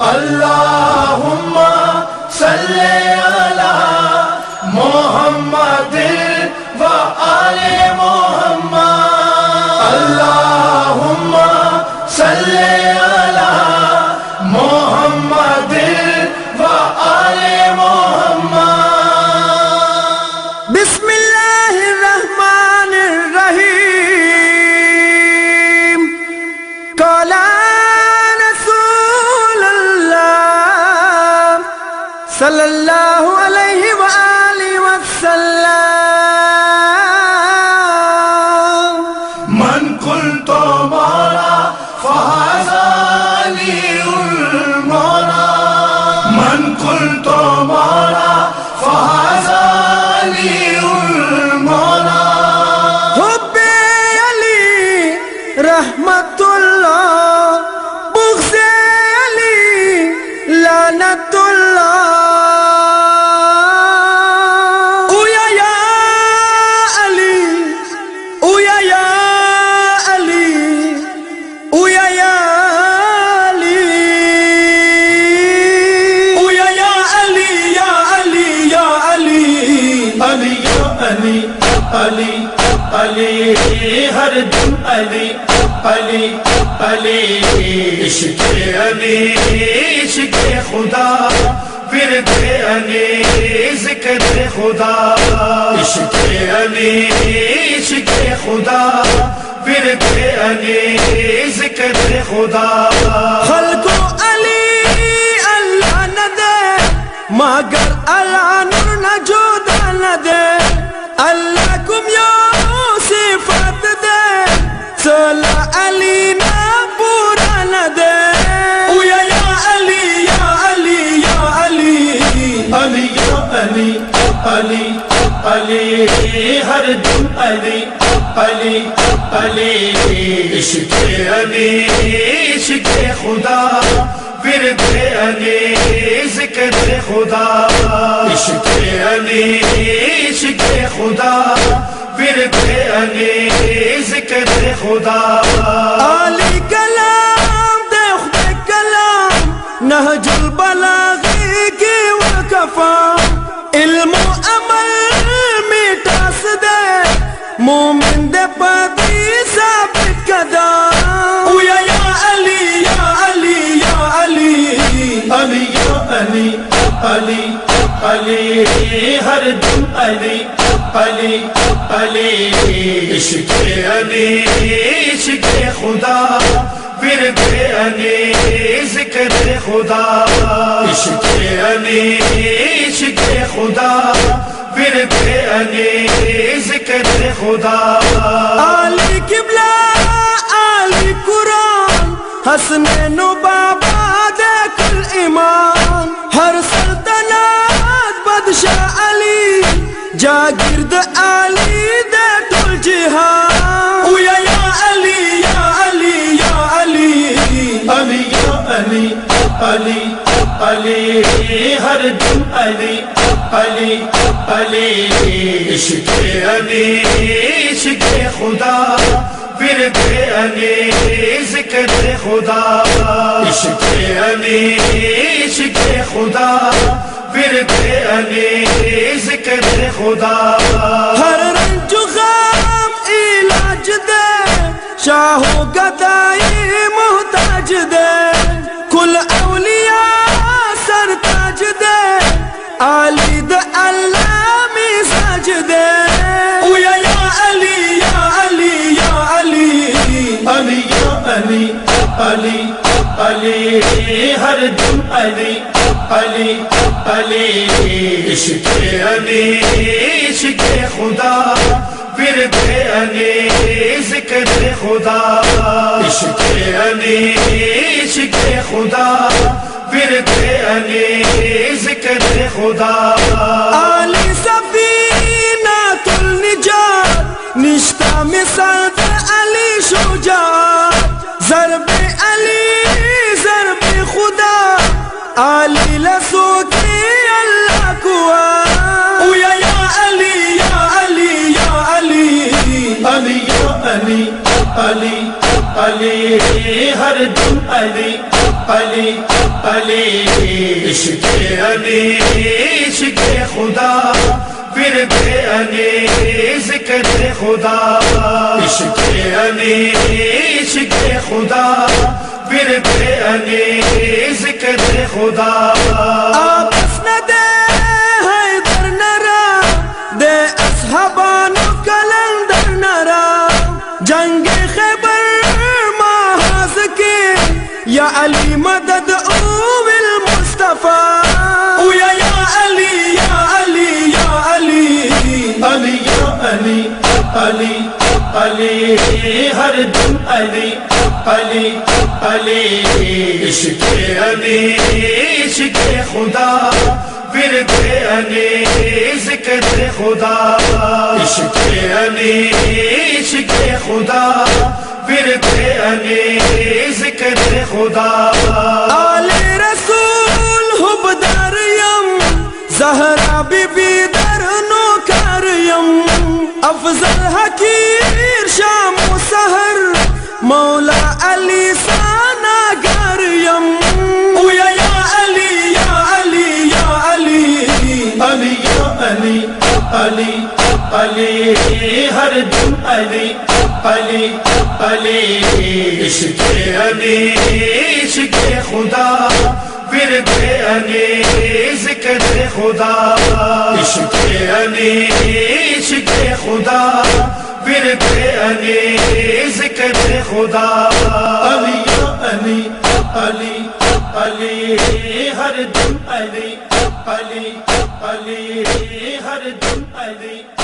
اللہم صلی علی محمد و آل محمد اللہم صلی علی محمد و آل محمد بسم اللہ الرحمن الرحیم قال رسول اللہ صلی اللہ علیہ وآلہ وسلم من قلت مولا فهذا علی المولا من قلت مولا فهذا علی المولا حب علی رحمت اللہ بغض علی لعنت اللہ اویا یا علی اویا یا علی اویا یا علی اویا یا علی یا علی یا علی علی علی علی علی ہر دم علی علی علی عشق علی عشق خدا ورد علی ذکر خدا عشق علی عشق خدا ورد علی ذکر خدا خلق علی اللہ نہ دے مگر اللہ نور نہ جدا نہ دے اللہ کم یا صفات دے صلی علی نہ پورا نہ دے اویا یا علی یا علی یا علی علی علی علی علی ہر دم علی علی علی عشق علی عشق خدا ورد علی ذکر خدا عشق علی عشق خدا ورد علی ذکر خدا علی کلام دے خود کلام نہج البلاغی کی وقفہ علم و عمل میٹاس دے مومن دے پاتی ثابت قدم اویا یا علی یا علی یا علی علی علی علی علی ہر دم علی علی علی عشق علی عشق خدا ورد علی ذکر خدا عشق علی عشق خدا ورد علی ذکر خدا علی قبلہ علی قرآن حسنین و بابا دے کل ایمان ہر سلطنت بادشاہ علی جاگرد علی دے ٹول جہان اویا یا علی یا علی یا علی علی علی علی علی ہر دم علی علی علی عشق علی عشق خدا ورد علی ذکر خدا عشق علی عشق خدا ورد علی ذکر خدا ہر رنج و غم علاج دے شاہ و گدائی محتاج دے کل اولیاء سر تاج دے علی دے اللہ مزاج دے اویا یا علی یا علی یا علی علی علی علی علی ہر دم علی علی علی عشق علی عشق خدا ورد علی ذکر خدا عشق علی عشق خدا ورد علی ذکر خدا علی سفینۃ النجات نشتا مثال دے علی شجاعت ضرب علی ضرب خدا علی لسو کی اللہ کوا اویا یا علی یا علی یا علی علی علی علی علی ہر دم علی علی علی عشق علی عشق خدا ورد علی ذکر خدا عشق علی عشق خدا ورد علی ذکر خدا آپس نہ دے حیدر نرا دے اصحابانو کلندر نرا جنگ خیبر محاذ کے یا علی مدد او المصطفیٰ او یا علی یا علی یا علی علی یا علی علی علی ہر دم علی علی علی عشق علی عشق خدا ورد علی ذکر خدا عشق علی عشق خدا ورد علی ذکر خدا آل رسول حبداریم زہرا بی بی در نوکریم افضل حکیر شام و سحر مولا علی سانا گریم او یا علی یا علی یا علی علی یا علی علی علی ہر دم علی علی علی عشق علی عشق خدا ورد علی ذکر خدا عشق علی عشق خدا ورد علی ذکر خدا علی یا علی علی علی ہر دم علی علی علی ہر دم علی